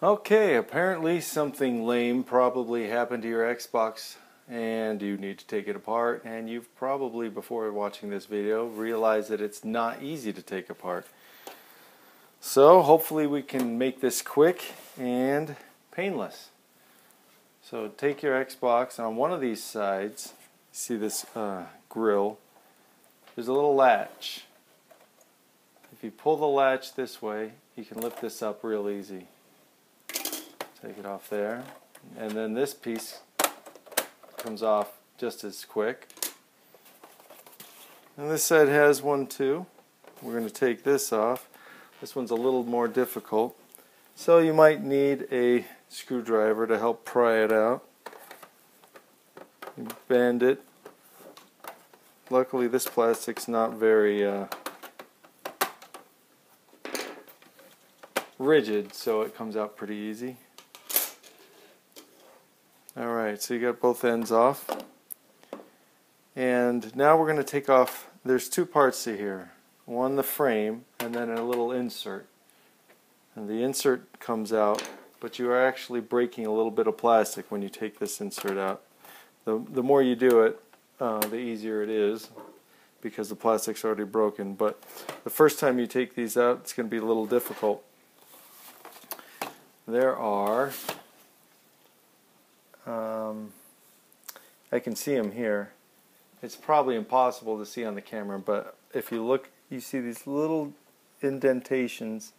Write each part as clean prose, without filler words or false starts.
Okay, apparently something lame probably happened to your Xbox and you need to take it apart, and you've probably, before watching this video, realized that it's not easy to take apart. So hopefully we can make this quick and painless. So take your Xbox, and on one of these sides, see this grill, there's a little latch. If you pull the latch this way, you can lift this up real easy. Take it off there, and then this piece comes off just as quick. And this side has one too. We're going to take this off. This one's a little more difficult, so you might need a screwdriver to help pry it out. You bend it. Luckily this plastic's not very rigid, so it comes out pretty easy. Alright, so you got both ends off. And now we're going to take off, there's two parts to here. One, the frame, and then a little insert. And the insert comes out, but you are actually breaking a little bit of plastic when you take this insert out. The more you do it, the easier it is, because the plastic's already broken. But the first time you take these out, it's going to be a little difficult. There are... I can see them here. It's probably impossible to see on the camera, but if you look, you see these little indentations,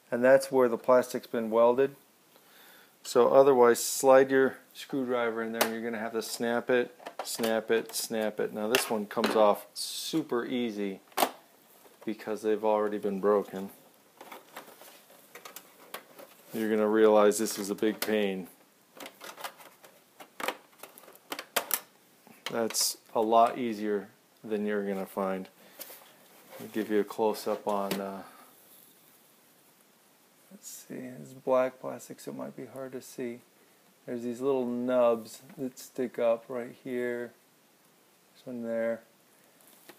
and that's where the plastic's been welded. So otherwise, slide your screwdriver in there and you're going to have to snap it, snap it, snap it. Now this one comes off super easy because they've already been broken. You're going to realize this is a big pain. That's a lot easier than you're going to find. I'll give you a close-up on, let's see, it's black plastic, so it might be hard to see. There's these little nubs that stick up right here, this one there,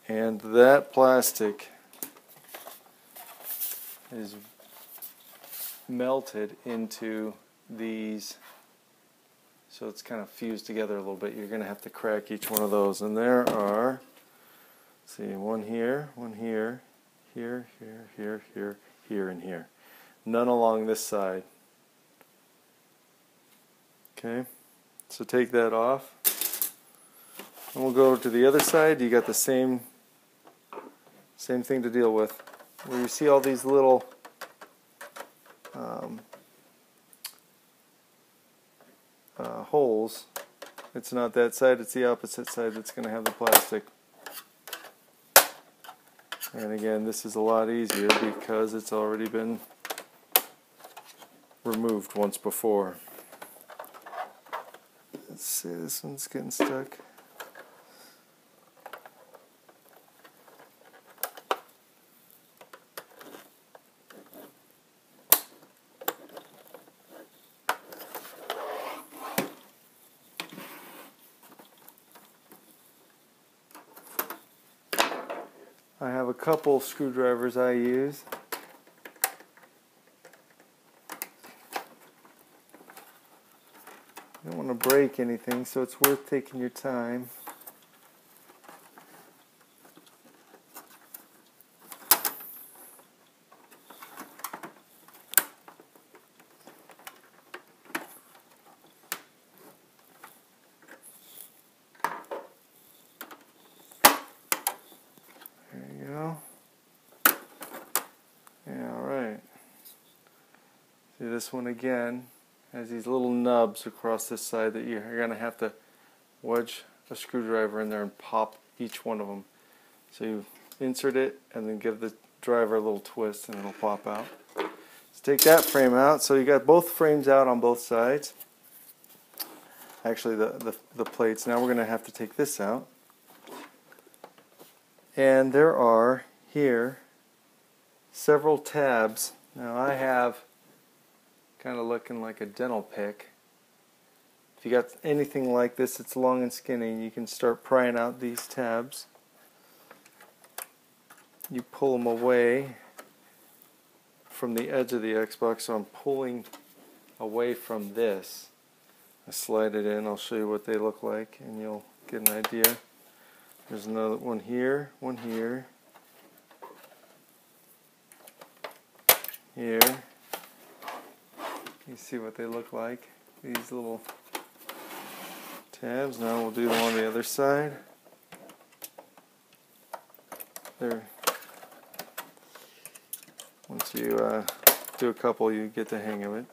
and that plastic is melted into these. So it's kind of fused together a little bit. You're going to have to crack each one of those. And there are, let's see, one here, here, here, here, and here. None along this side. Okay, so take that off. And we'll go to the other side. You got the same thing to deal with. Where you see all these little holes, it's not that side, it's the opposite side that's going to have the plastic. And again, this is a lot easier because it's already been removed once before. Let's see, this one's getting stuck. I have a couple screwdrivers I use. You don't want to break anything, so it's worth taking your time. See, this one again has these little nubs across this side that you're going to have to wedge a screwdriver in there and pop each one of them. So you insert it and then give the driver a little twist and it'll pop out. Let's take that frame out. So you got both frames out on both sides. Actually the plates. Now we're going to have to take this out. And there are here several tabs. Now I have kind of looking like a dental pick. If you got anything like this, it's long and skinny, and you can start prying out these tabs. You pull them away from the edge of the Xbox, so I'm pulling away from this. I slide it in, I'll show you what they look like and you'll get an idea. There's another one here, here. You see what they look like, these little tabs. Now we'll do them on the other side. There. Once you do a couple, you get the hang of it.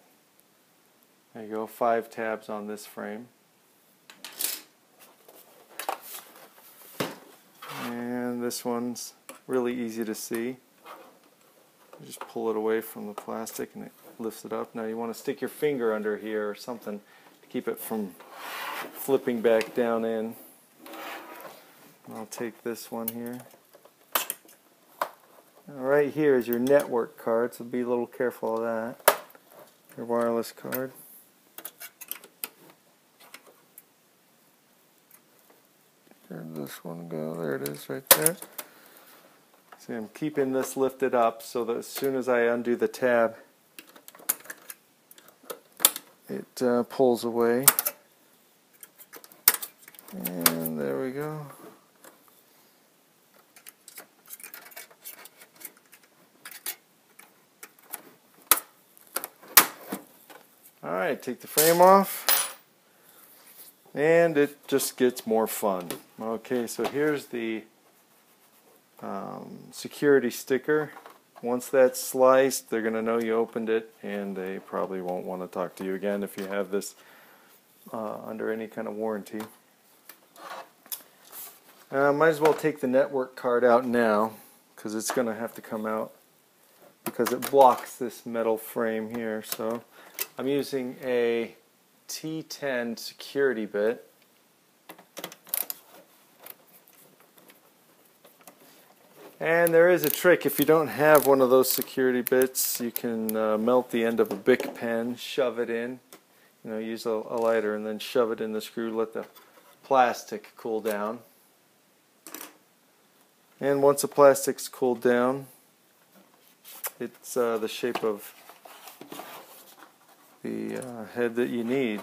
There you go, 5 tabs on this frame. And this one's really easy to see. You just pull it away from the plastic and it lifts it up. Now you want to stick your finger under here or something to keep it from flipping back down in. I'll take this one here. Now right here is your network card, so be a little careful of that. Your wireless card. Where'd this one go? There it is right there. See, I'm keeping this lifted up so that as soon as I undo the tab, it pulls away. And there we go. Alright, take the frame off. And it just gets more fun. Okay, so here's the security sticker. Once that's sliced, they're going to know you opened it, and they probably won't want to talk to you again if you have this under any kind of warranty. Might as well take the network card out now, because it's going to have to come out because it blocks this metal frame here. So I'm using a T10 security bit. And there is a trick. If you don't have one of those security bits, you can melt the end of a Bic pen, shove it in, use a lighter and then shove it in the screw, let the plastic cool down. And once the plastic's cooled down, it's the shape of the head that you need.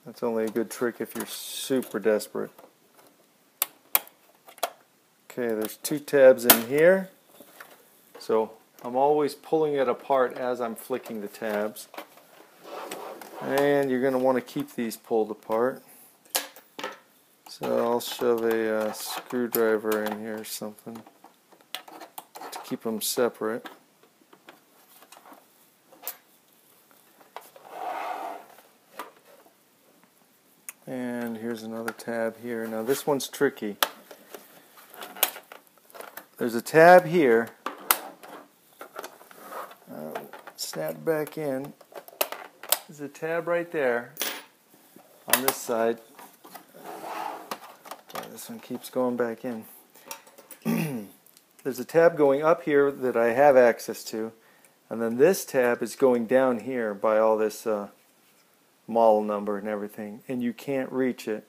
That's only a good trick if you're super desperate. Okay, there's 2 tabs in here. So I'm always pulling it apart as I'm flicking the tabs. And you're going to want to keep these pulled apart. So I'll shove a screwdriver in here or something to keep them separate. And here's another tab here. Now this one's tricky. There's a tab here. Snap back in. There's a tab right there on this side. This one keeps going back in. There's a tab going up here that I have access to, and then this tab is going down here by all this model number and everything, and you can't reach it.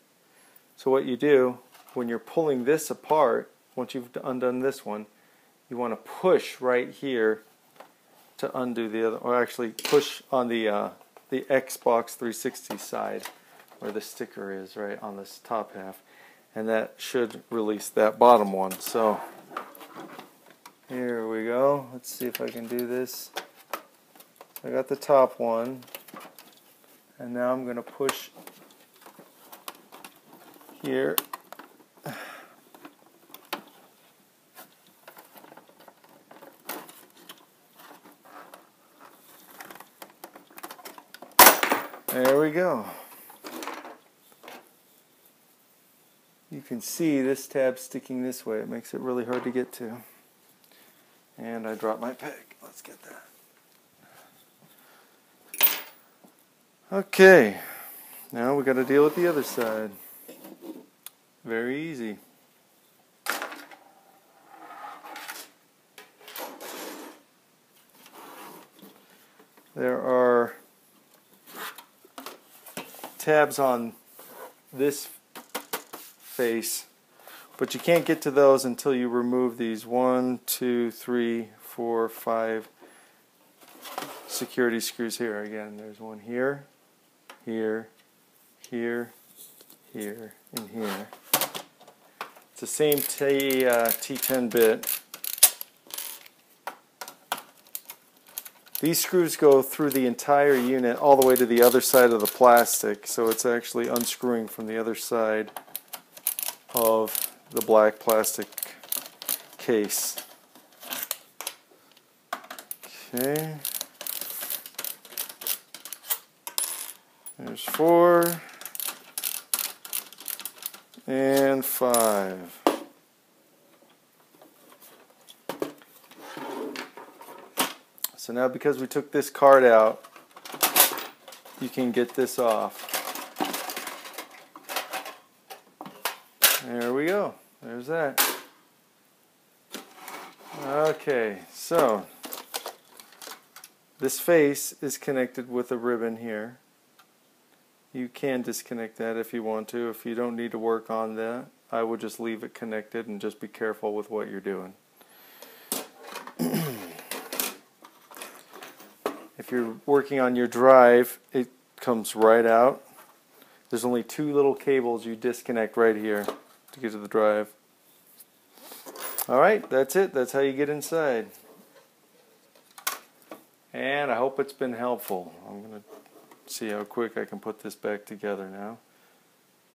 So what you do when you're pulling this apart, once you've undone this one, you want to push right here to undo the other, or actually push on the Xbox 360 side where the sticker is, right on this top half, and that should release that bottom one. So here we go. Let's see if I can do this. I got the top one, and now I'm going to push here. There we go. You can see this tab sticking this way. It makes it really hard to get to. And I dropped my peg. Let's get that. Okay. Now we got to deal with the other side. Very easy. There are tabs on this face, But you can't get to those until you remove these 1, 2, 3, 4, 5 security screws here. Again, there's one here, here, here, here, and here. It's the same T10 bit. These screws go through the entire unit all the way to the other side of the plastic, so it's actually unscrewing from the other side of the black plastic case. Okay. There's 4 and 5. So now, because we took this card out, you can get this off. There we go. There's that. Okay, so this face is connected with a ribbon here. You can disconnect that if you want to. If you don't need to work on that, I would just leave it connected and just be careful with what you're doing. If you're working on your drive, it comes right out. There's only 2 little cables you disconnect right here to get to the drive. Alright, that's it. That's how you get inside. And I hope it's been helpful. I'm going to see how quick I can put this back together now.